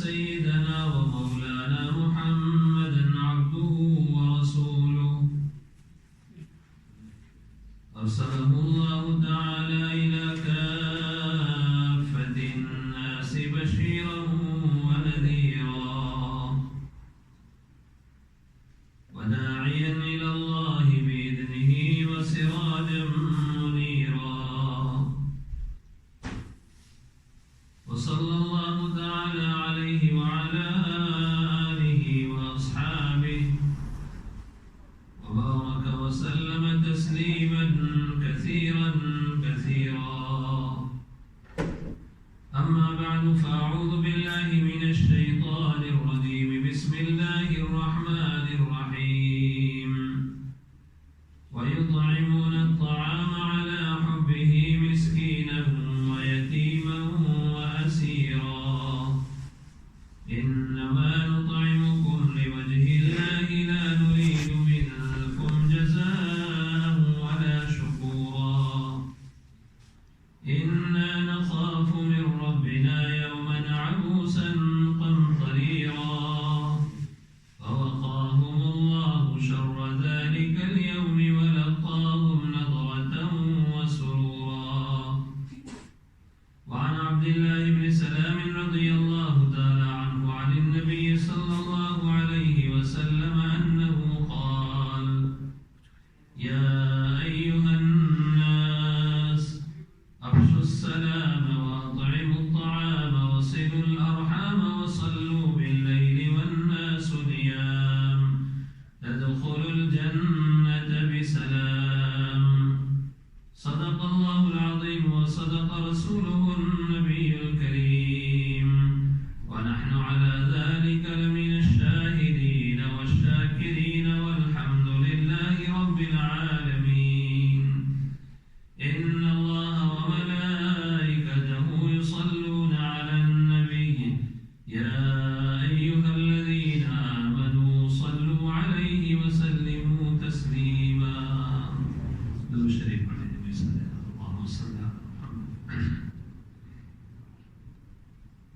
سيدنا ومولانا محمدا عبده ورسوله أرسله الله تعالى إلى كافة الناس بشيرا ونذيرا وداعيا إلى الله بإذنه وسراجا منيرا وصلى الله تعالى عليه وعلى آله وأصحابه وبارك وسلم تسليما كثيرا أما بعد فأعوذ بالله من الشيطان الرجيم بسم الله الرحمن الرحيم ويطعمون الطعام على حبه مسكينا ويتيما وأسيرا إنما نطعمكم لوجه الله لا نريد منكم جزاء ولا شكورا إنا نخاف من ربنا يوما عبوسا قمطريرا فوقاهم الله شر ذلك اليوم ولقاهم نضرة وسرورا وعن عبد الله بن سلام رضي الله تعالى عنه عن النبي صلى الله عليه وسلم أنه قال يا أيها الناس أفشوا السلام وأطعموا الطعام وصلوا الأرحام وصلوا بالليل والناس نيام تدخلوا الجنة بسلام صدق الله العظيم وصدق رسوله النبي الكريم ونحن على ذلك لمن الشاهدين والشاكرين والحمد لله رب العالمين إن الله وملائكته يصلون على النبي يا أيها الذين آمنوا صلوا عليه وسلموا تسليما درود شریف پڑھیں اللهم صل على محمد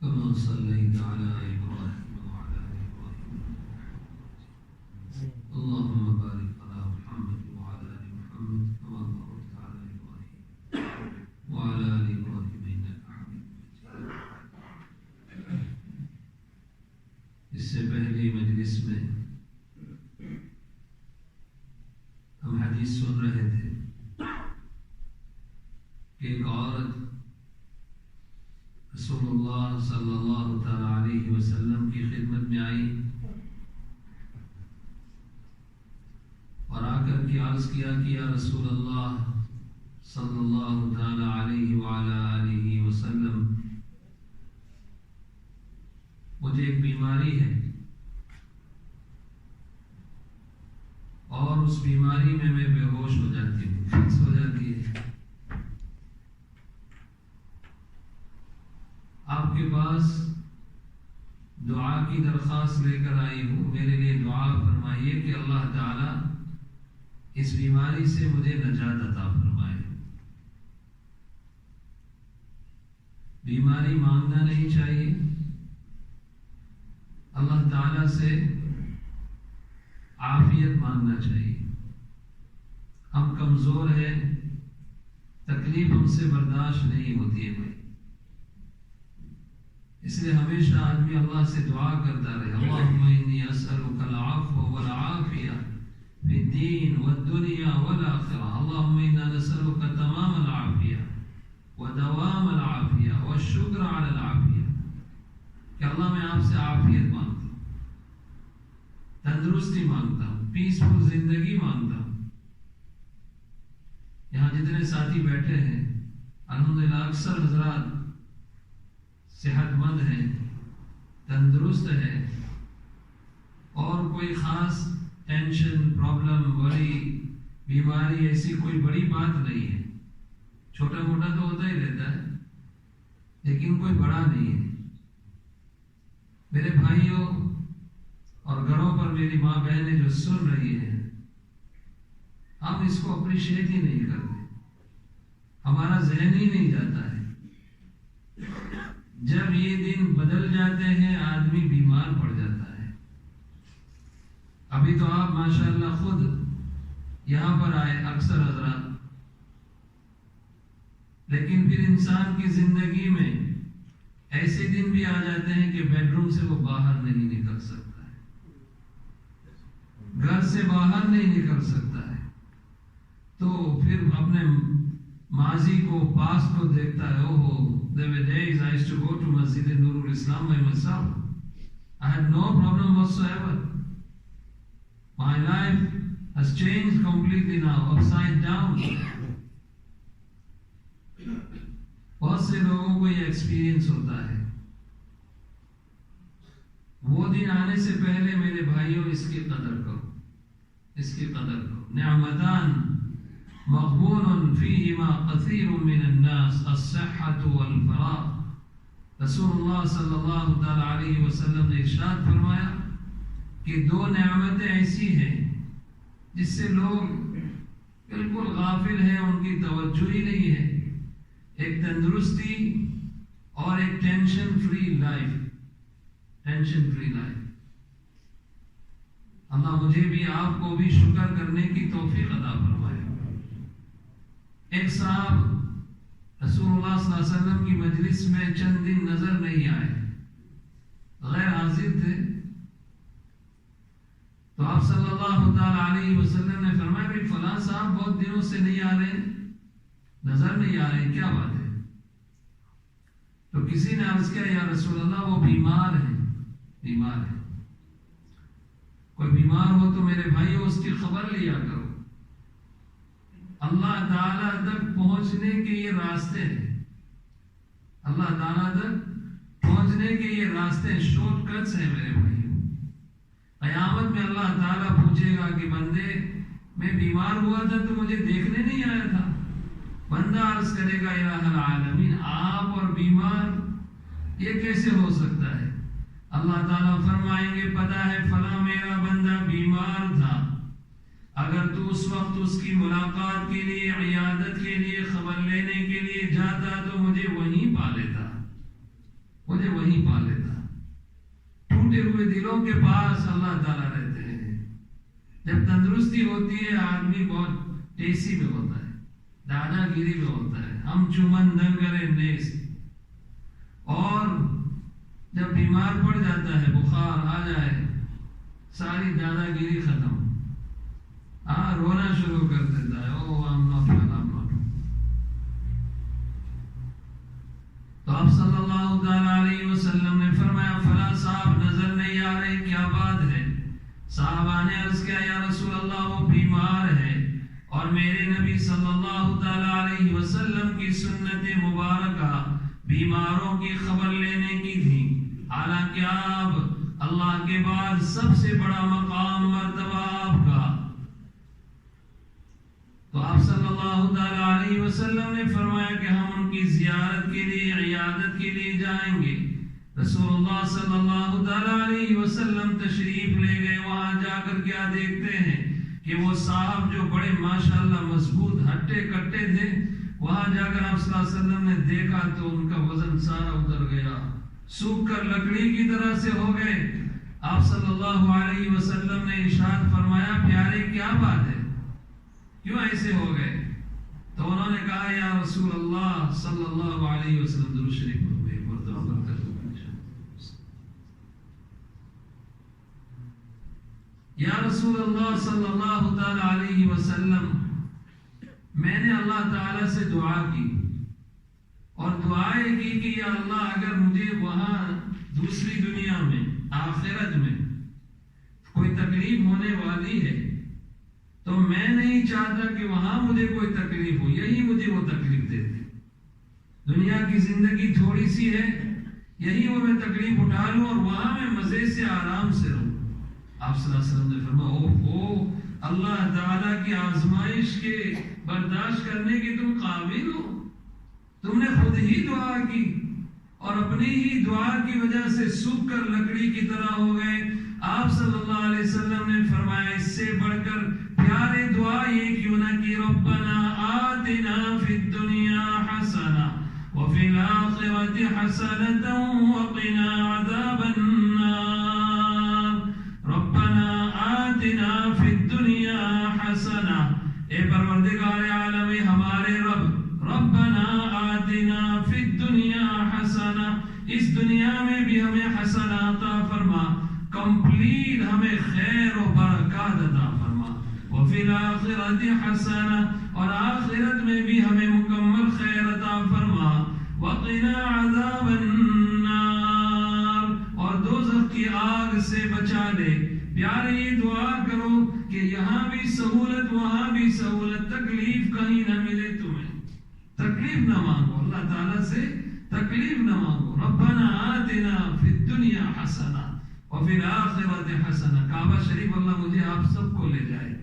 كما صليت على إبراهيم وعلى آل إبراهيم اللهم بارك على محمد وعلى آل محمد كما باركت على إبراهيم وعلى آل إبراهيم إنك حميد مجيد. اس سے پہلی مجلس میں ہم حدیث سن رہے تھے کہ ایک عورت رسول اللہ صلی اللہ تعالی علیہ وسلم کی خدمت میں آئی اور آ کر کے عرض کیا کہ یا رسول اللہ صلی اللہ تعالی علیہ وعلی آلہ وسلم مجھے ایک بیماری ہے اور اس بیماری میں بے ہوش ہو جاتی ہوں فکس ہو جاتی ہے آپ کے پاس دعا کی درخواست لے کر آئی ہوں میرے لیے دعا فرمائیے کہ اللہ تعالی اس بیماری سے مجھے نجات عطا فرمائے. بیماری مانگنا نہیں چاہیے اللہ تعالی سے عافیت مانگنا چاہیے. ہم کمزور ہیں تکلیف ہم سے برداشت نہیں ہوتی ہے بھائی اس لیے ہمیشہ آدمی اللہ سے دعا کرتا رہے اللہم انی اسألک العفو والعافیہ فی الدین والدنیا والآخرہ اللہم انا نسألک تمام العافیہ ودوام العافیہ والشکر علی العافیہ کہ اللہ میں آپ سے عافیت مانگتا ہوں تندرستی مانگتا ہوں پیسفل زندگی مانگتا ہوں. یہاں جتنے ساتھی بیٹھے ہیں الحمدللہ اکثر حضرات صحت مند ہیں تندرست ہیں اور کوئی خاص ٹینشن پرابلم بڑی بیماری ایسی کوئی بڑی بات نہیں ہے. چھوٹا موٹا تو ہوتا ہی رہتا ہے لیکن کوئی بڑا نہیں ہے. میرے بھائیوں اور گھروں پر میری ماں بہنیں جو سن رہی ہیں ہم اس کو اپریشیٹ ہی نہیں کرتے ہمارا ذہن ہی نہیں جاتا ہے جب یہ دن بدل جاتے ہیں آدمی بیمار پڑ جاتا ہے. ابھی تو آپ ماشاءاللہ خود یہاں پر آئے اکثر حضرات، لیکن پھر انسان کی زندگی میں ایسے دن بھی آ جاتے ہیں کہ بیڈ روم سے وہ باہر نہیں نکل سکتا ہے، گھر سے باہر نہیں نکل سکتا ہے. تو پھر اپنے ماضی کو، پاسٹ کو دیکھتا ہے. اوہو there were days I used to go to Masjid Nurul Islam by myself. I had no problem whatsoever. My life has changed completely now, upside down. بہت سے لوگوں کو یہ ایکسپیرینس ہوتا ہے. وہ دن آنے سے پہلے میرے بھائیوں اس کی قدر کرو، اس کی قدر کرو. نعمتان مغبون فیہما کثیر من الناس الصحة والفراغ. رسول اللہ صلی اللہ تعالی علیہ وسلم نے ارشاد فرمایا کہ دو نعمتیں ایسی ہیں جس سے لوگ بالکل غافل ہیں، ان کی توجہ ہی نہیں ہے. ایک تندرستی اور ایک tension free life. Tension free life. اللہ مجھے بھی آپ کو بھی شکر کرنے کی توفیق عطا فرمائے. ایک صاحب رسول اللہ صلی اللہ علیہ وسلم کی مجلس میں چند دن نظر نہیں آئے، غیر حاضر تھے. تو آپ صلی اللہ تعالی علیہ وسلم نے فرمایا کہ فلاں صاحب بہت دنوں سے نہیں آ رہے، نظر نہیں آ رہے، کیا بات ہے؟ تو کسی نے عرض کیا یا رسول اللہ وہ بیمار ہیں. بیمار ہیں. کوئی بیمار ہو تو میرے بھائی اس کی خبر لیا کرو. اللہ تعالیٰ تک پہنچنے کے یہ راستے ہیں. اللہ تعالیٰ تک پہنچنے کے یہ راستے شارٹ کٹس ہیں میرے بھائی. قیامت میں اللہ تعالیٰ پوچھے گا کہ بندے میں بیمار ہوا تھا تو مجھے دیکھنے نہیں آیا تھا. بندہ عرض کرے گا الہ العالمین آپ اور بیمار یہ کیسے ہو سکتا ہے؟ اللہ تعالیٰ فرمائیں گے پتہ ہے فلاں میرا بندہ بیمار تھا، اگر تو اس وقت اس کی ملاقات کے لیے، عیادت کے لیے، خبر لینے کے لیے جاتا تو مجھے وہیں پا لیتا، مجھے وہیں پا لیتا. ٹوٹے ہوئے دلوں کے پاس اللہ تعالیٰ رہتے ہیں. جب تندرستی ہوتی ہے آدمی بہت ٹیسی میں ہوتا ہے، دادا گیری میں ہوتا ہے، ہم چمن دنگرے نیس. اور جب بیمار پڑ جاتا ہے، بخار آ جائے، ساری دادا گیری ختم. رونا شروع کر دیتا ہے. تو آپ صلی اللہ تعالی علیہ وسلم نے فرمایا فلاں صاحب نظر نہیں آ رہے، کیا بات ہے؟ صحابہ نے عرض کیا یا رسول اللہ وہ بیمار ہے اور میرے نبی صلی اللہ تعالی علیہ وسلم کی سنت مبارکہ بیماروں کی خبر لینے کی تھی. حالانکہ آپ اللہ کے بعد سب سے بڑا مقام مرتبہ آپ کا. تو آپ صلی اللہ تعالی علیہ وسلم نے فرمایا کہ ہم ان کی زیارت کے لیے، عیادت کے لیے جائیں گے. رسول اللہ صلی اللہ تعالی علیہ وسلم تشریف لے گئے. وہاں جا کر کیا دیکھتے ہیں کہ وہ صاحب جو بڑے ماشاءاللہ مضبوط ہٹے کٹے تھے، وہاں جا کر آپ صلی اللہ علیہ وسلم نے دیکھا تو ان کا وزن سارا اتر گیا، سوکھ کر لکڑی کی طرح سے ہو گئے. آپ صلی اللہ علیہ وسلم نے ارشاد فرمایا پیارے کیا بات ہے، کیوں ایسے ہو گئے؟ تو انہوں نے کہا یا رسول اللہ صلی اللہ علیہ وسلم درود شریف پڑھو، مرتبہ برکت ہو. یا رسول اللہ صلی اللہ تعالی علیہ وسلم میں نے اللہ تعالیٰ سے دعا کی اور دعا یہ کی کہ یا اللہ اگر مجھے وہاں دوسری دنیا میں، آخرت میں کوئی تکلیف ہونے والی ہے تو میں نہیں چاہتا کہ وہاں مجھے کوئی تکلیف ہو، یہی مجھے وہ تکلیف دیتے. دنیا کی زندگی تھوڑی سی ہے، یہی وہ میں تکلیف اٹھا لوں اور وہاں میں مزے سے آرام سے رہوں. آپ صلی اللہ علیہ وسلم نے فرمایا او اللہ تعالیٰ کی آزمائش کے برداشت کرنے کے تم قابل ہو؟ تم نے خود ہی دعا کی اور اپنی ہی دعا کی وجہ سے سوکھ کر لکڑی کی طرح ہو گئے. آپ صلی اللہ علیہ وسلم نے فرمایا اس سے بڑھ کر پیارے دعا یہ کیوں نہ کہ ربنا آتنا فی الدنیا حسنہ وفی وفي الآخرة حسنة وقنا عذاب النار ربنا آتنا في الدنيا حسنة اے پروردگار عالم ہمارے رب ربنا آتنا فی الدنیا حسنہ اس دنیا میں بھی ہمیں حسنہ عطا فرما کمپلیٹ ہمیں خیر و برکات عطا فرما وفی الآخرت حسنہ اور آخرت میں بھی ہمیں مکمل خیر عطا فرما وقنا عذاب النار اور دوزخ کی آگ سے بچا لے پیارے یہ دعا کرو کہ یہاں بھی سہولت وہاں بھی سہولت تکلیف کہیں نہ ملے تمہیں تکلیف نہ مانگو اللہ تعالیٰ سے تکلیف نہ مانگو ربنا آتنا فی الدنیا حسنہ وفی الآخرت حسنہ کعبہ شریف اللہ مجھے آپ سب کو لے جائے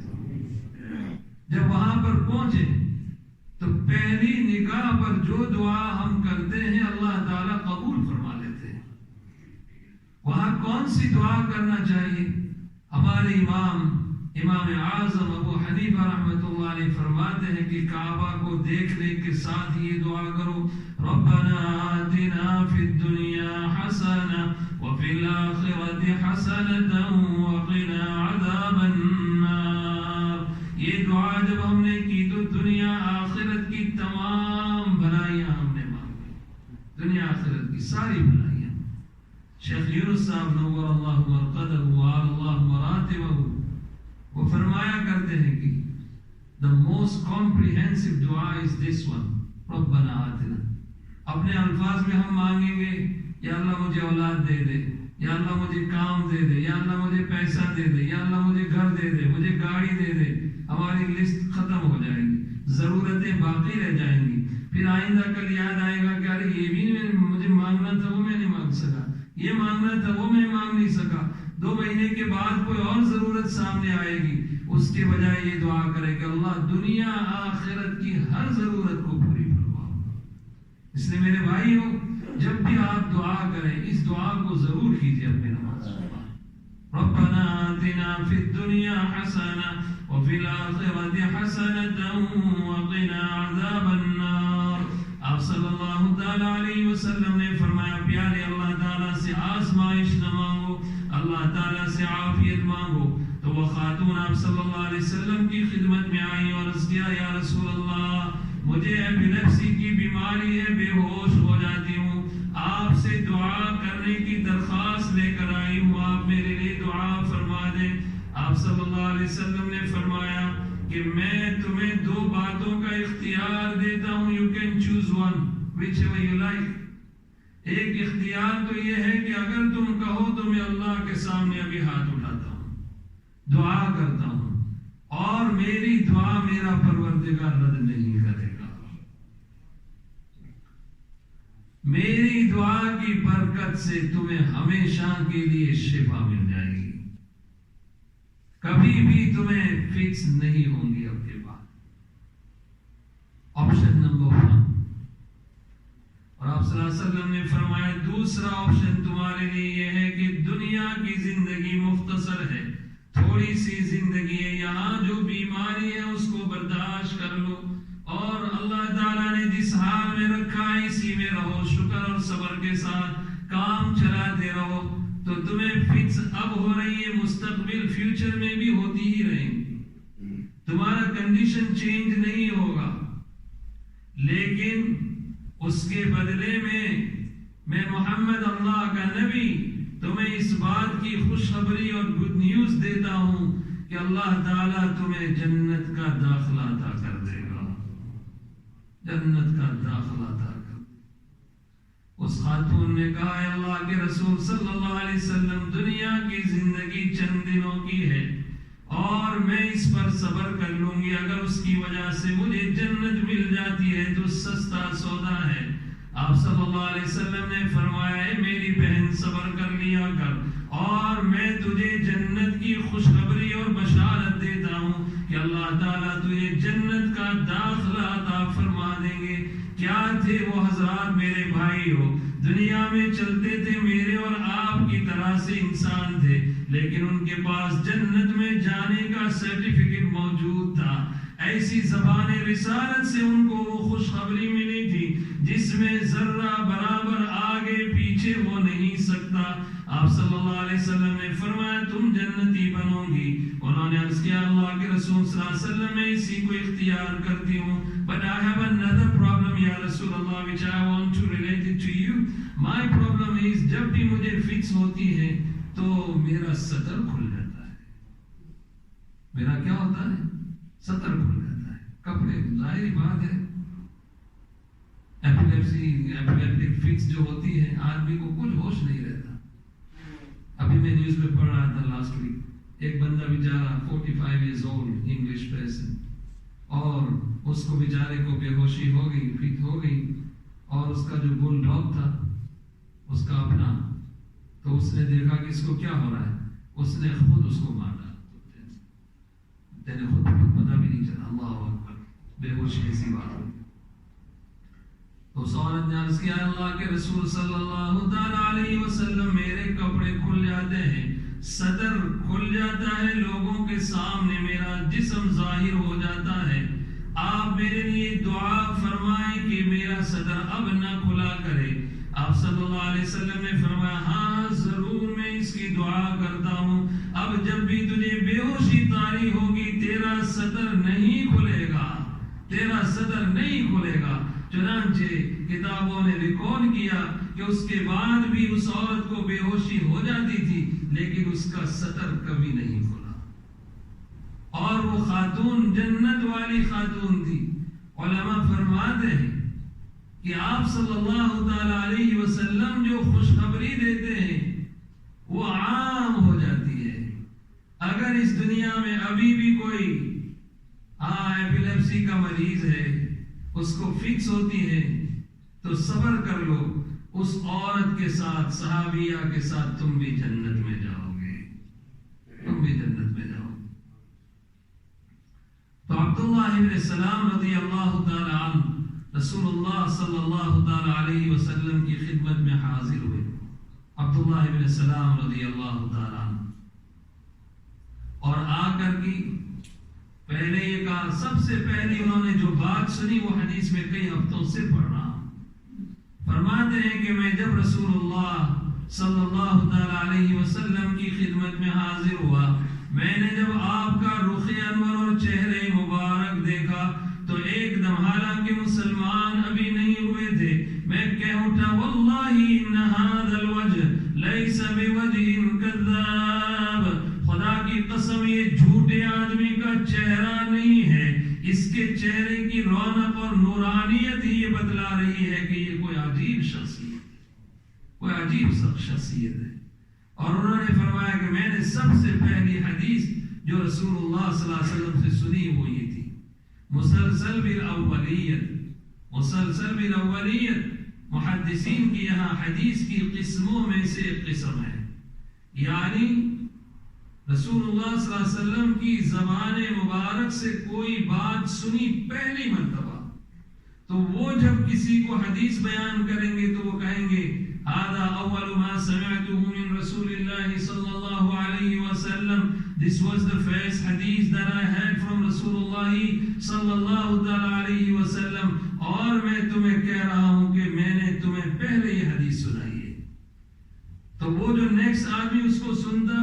جب وہاں پر پہنچے تو پہلی نگاہ پر جو دعا ہم کرتے ہیں اللہ تعالیٰ قبول فرما لیتے ہیں وہاں کون سی دعا کرنا چاہیے ہمارے امام اعظم ابو حنیفہ رحمۃ اللہ علیہ فرماتے ہیں کہ کعبہ کو دیکھنے کے ساتھ یہ دعا کرو ربنا آتنا فی الدنیا حسنہ وفی الآخرۃ حسنۃ وقنا عذاب النار یہ دعا جب ہم نے کی تو دنیا آخرت کی تمام بھلائیاں ہم نے مانگی دنیا آخرت کی ساری بھلائیاں شیخ یونس صاحب نور اللہ مرقدہ وعلی اللہ مراتبہ وہ فرمایا کرتے ہیں کہ the most comprehensive دعا is this one ربنا آتنا اپنے الفاظ میں ہم مانگیں گے یا اللہ مجھے اولاد دے دے یا اللہ مجھے کام دے دے یا اللہ مجھے پیسہ دے دے یا اللہ مجھے گھر دے دے مجھے گاڑی دے دے ہماری لسٹ ختم ہو جائے گی ضرورتیں باقی رہ جائیں گی پھر آئندہ کل یاد آئے گا کہ ارے یہ بھی مجھے مانگنا تھا وہ میں نہیں مانگ سکا یہ مانگنا تھا وہ میں مانگ نہیں سکا 2 مہینے کے بعد کوئی اور ضرورت سامنے آئے گی اس کے بجائے یہ دعا کرے کہ اللہ دنیا آخرت کی ہر ضرورت کو پوری فرماؤ اس لیے میرے بھائی ہو جب بھی آپ دعا کریں اس دعا کو ضرور کیجیے اپنے نماز ربنا آتنا فی الدنیا حسنہ وفی الآخرۃ حسنۃ وقنا عذاب النار آپ صلی اللہ تعالی علیہ وسلم نے فرمایا پیارے اللہ تعالیٰ سے آزمائش نہ مانگو اللہ تعالیٰ سے عافیت مانگو تو وہ خاتون آپ صلی اللہ علیہ وسلم کی خدمت میں آئی اور عرض کیا یا رسول اللہ مجھے ایپیلیپسی کی بیماری ہے بے ہوش ہو جاتی ہوں آپ سے دعا کرنے کی درخواست لے کر آئی ہوں آپ میرے لیے دعا فرما دیں آپ صلی اللہ علیہ وسلم نے فرمایا کہ میں تمہیں 2 باتوں کا اختیار دیتا ہوں you can choose one whichever you like ایک اختیار تو یہ ہے کہ اگر تم کہو تو میں اللہ کے سامنے ابھی ہاتھ اٹھاتا ہوں دعا کرتا ہوں اور میری دعا میرا پروردگار رد نہیں کرے گا میری دعا کی برکت سے تمہیں ہمیشہ کے لیے شفا مل جائے گی کبھی بھی تمہیں فکس نہیں ہوں گی اب کے بعد آپشن نمبر 1 اور آپ صلی اللہ علیہ وسلم نے فرمایا دوسرا آپشن تمہارے لیے یہ ہے کہ دنیا کی زندگی مختصر ہے تھوڑی سی زندگی ہے یہاں جو بیماری ہے اس کو برداشت کر لو اور اللہ تعالیٰ نے جس حال میں رکھا ہے اسی میں رہو شکر اور صبر کے ساتھ کام چلاتے رہو تو تمہیں فکس اب ہو رہی ہے مستقبل فیوچر میں بھی ہوتی ہی رہیں گی تمہارا کنڈیشن چینج نہیں ہوگا لیکن اس کے بدلے میں محمد اللہ کا نبی تمہیں اس بات کی خوشخبری اور گڈ نیوز دیتا ہوں کہ اللہ تعالیٰ تمہیں جنت کا داخلہ عطا کر دے گا جنت کا داخلہ عطا کر اس خاتون نے کہا ہے اللہ کے رسول صلی اللہ علیہ وسلم دنیا کی زندگی چند دنوں کی ہے اور میں اس پر صبر کر لوں گی اگر اس کی وجہ سے مجھے جنت مل جاتی ہے تو سستا سودا ہے آپ صلی اللہ علیہ وسلم نے فرمایا ہے میری بہن صبر کر لیا کر اور میں تجھے جنت کی خوشخبری اور بشارت دیتا ہوں کہ اللہ تعالیٰ تجھے جنت کا داخلہ عطا فرما دیں گے کیا تھے وہ حضرات میرے بھائی ہو دنیا میں چلتے تھے میرے اور آپ کی طرح سے انسان تھے لیکن ان کے پاس جنت میں جانے کا سرٹیفکیٹ موجود تھا ایسی زبان رسالت سے ان کو وہ خوشخبری ملی تھی جس میں ذرہ برابر آگے پیچھے ہو نہیں سکتا. آپ صلی اللہ علیہ وسلم نے فرمایا تم جنتی بنو گی. انہوں نے عرض کیا اللہ کے رسول صلی اللہ علیہ وسلم میں اسی کو اختیار کرتی ہوں. But I have another problem یا رسول اللہ which I want to relate it to you. My problem is جب بھی مجھے فکس ہوتی ہے تو میرا صدر کھل جاتا ہے. میرا کیا ہوتا ہے؟ صدر کھل جاتا ہے. کپڑے ظاہری بات ہے ایپیلیپٹک فکس جو ہوتی ہے آدمی کو کچھ ہوش نہیں رہتا. ابھی میں نیوز میں پڑھ رہا تھا لاسٹ ویک ایک بندہ بیچارہ 45 ایئرز اولڈ انگلش پرسن اور اس کو بیچارے کو بے ہوشی ہو گئی فٹ ہو گئی اور اس کا جو بل ڈاگ تھا اس کا اپنا تو اس نے دیکھا کہ اس کو کیا ہو رہا ہے اس نے خود اس کو مارا. خود پتہ بھی نہیں چلا. اللہ اکبر بے ہوشی ایسی بات ہوئی. تو اس عورت نے عرض کیا اللہ کے رسول صلی اللہ تعالی علیہ وسلم میرے کپڑے کھل جاتے ہیں صدر کھل جاتا ہے لوگوں کے سامنے میرا جسم ظاہر ہو جاتا ہے. آپ میرے لیے دعا فرمائیں کہ میرا صدر اب نہ کھلا کرے. آپ صلی اللہ علیہ وسلم نے فرمایا ہاں ضرور میں اس کی دعا کرتا ہوں. اب جب بھی تجھے بے ہوشی طاری ہوگی تیرا صدر نہیں کھلے گا. تیرا صدر نہیں کھلے گا. چنانچہ کتابوں نے ریکارڈ کیا کہ اس کے بعد بھی اس عورت کو بے ہوشی ہو جاتی تھی لیکن اس کا صدر کبھی نہیں کھلا. اور وہ خاتون جنت والی خاتون تھی. علماء فرماتے ہیں کہ آپ صلی اللہ تعالی علیہ وسلم جو خوشخبری دیتے ہیں وہ عام ہو جاتی ہے. اگر اس دنیا میں ابھی بھی کوئی ایپیلیپسی کا مریض ہے اس کو فکس ہوتی ہے تو صبر کر لو. اس عورت کے ساتھ صحابیہ کے ساتھ تم بھی جنت میں جاؤ گے. تم بھی جنت میں جاؤ. تو عبداللہ ابن سلام رضی اللہ تعالی عنہ رسول اللہ صلی اللہ تعالی علیہ وسلم کی خدمت میں حاضر ہوئے. عبداللہ ابن سلام رضی اللہ تعالی عنہ اور آ کر کی پہلے یہ کہا سب سے پہلی انہوں نے جو بات سنی وہ حدیث میں کئی ہفتوں سے پڑھ رہا ہوں. فرماتے ہیں کہ میں جب رسول اللہ صلی اللہ تعالی علیہ وسلم کی خدمت میں حاضر ہوا میں نے جب آپ کا رخ انور اور چہرے مبارک دیکھا تو ایک دم حالانکہ مسلمان ابھی نہیں ہوئے تھے میں کہہ اٹھا واللہ ان هذا الوجه ليس بوجه كذاب. خدا کی قسم یہ جھوٹے آدمی کا چہرہ نہیں ہے. اس کے چہرے کی رونق اور نورانیت ہی یہ بتلا رہی ہے کہ یہ کوئی عجیب شخصیت کوئی عجیب شخصیت ہے. اور انہوں نے فرمایا کہ میں نے سب سے پہلی حدیث جو رسول اللہ صلی اللہ علیہ وسلم سے سنی وہ یہ تھی مسلسل بالاولیت. محدثین کی یہاں حدیث کی قسموں میں سے ایک قسم ہے یعنی رسول اللہ صلی اللہ علیہ وسلم کی زبان مبارک سے کوئی بات سنی پہلی مرتبہ تو وہ جب کسی کو حدیث بیان کریں گے تو وہ کہیں گے هذا اول ما سمعته من رسول الله صلی اللہ علیہ وسلم. This was the first hadith that I heard from Rasulullah صلی اللہ تعالی علیہ وسلم. اور میں تمہیں کہہ رہا ہوں کہ میں نے تمہیں پہلے یہ حدیث سنائی ہے. تو وہ جو نیکسٹ آدمی اس کو سنتا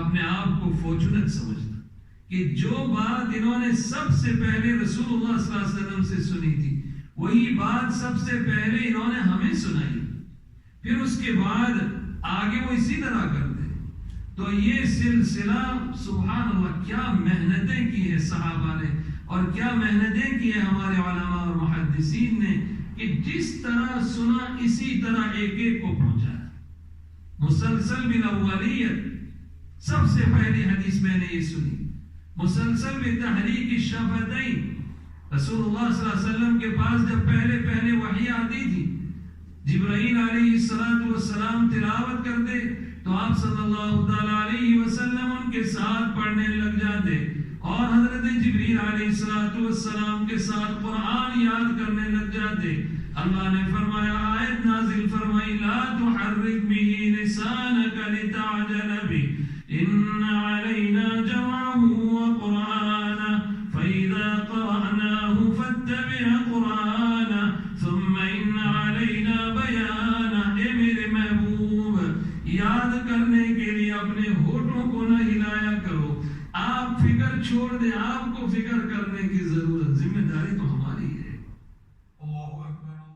اپنے آپ کو فارچونیٹ سمجھتا کہ جو بات انہوں نے سب سے پہلے رسول اللہ صلی اللہ علیہ وسلم سے سنی تھی وہی بات سب سے پہلے انہوں نے ہمیں سنائی. پھر اس کے بعد آگے وہ اسی طرح کرتے. تو یہ سلسلہ سبحان اللہ کیا محنتیں کی ہے صحابہ نے اور کیا محنتیں کی ہے ہمارے علماء اور محدثین نے کہ جس طرح سنا اسی طرح ایک ایک کو پہنچایا. مسلسل بالاولیت سب سے پہلی حدیث میں نے یہ سنی. مسلسل بتحریک الشفتین رسول اللہ صلی اللہ علیہ وسلم کے پاس جب پہلے وحی آتی تھی جبرائیل علیہ السلام تلاوت کرتے تو آپ صلی اللہ تعالی علیہ وسلم ان کے ساتھ پڑھنے لگ جاتے اور حضرت جبرائیل علیہ السلام کے ساتھ قرآن یاد کرنے لگ جاتے. اللہ نے فرمایا آیت نازل فرمائی لا تحرک به لسانک لتعجل به ان علینا جمعه وقرآنه فإذا یاد کرنے کے لیے اپنے ہونٹوں کو نہ ہلایا کرو. آپ فکر چھوڑ دیں, آپ کو فکر کرنے کی ضرورت, ذمہ داری تو ہماری ہے. اللہ اکبر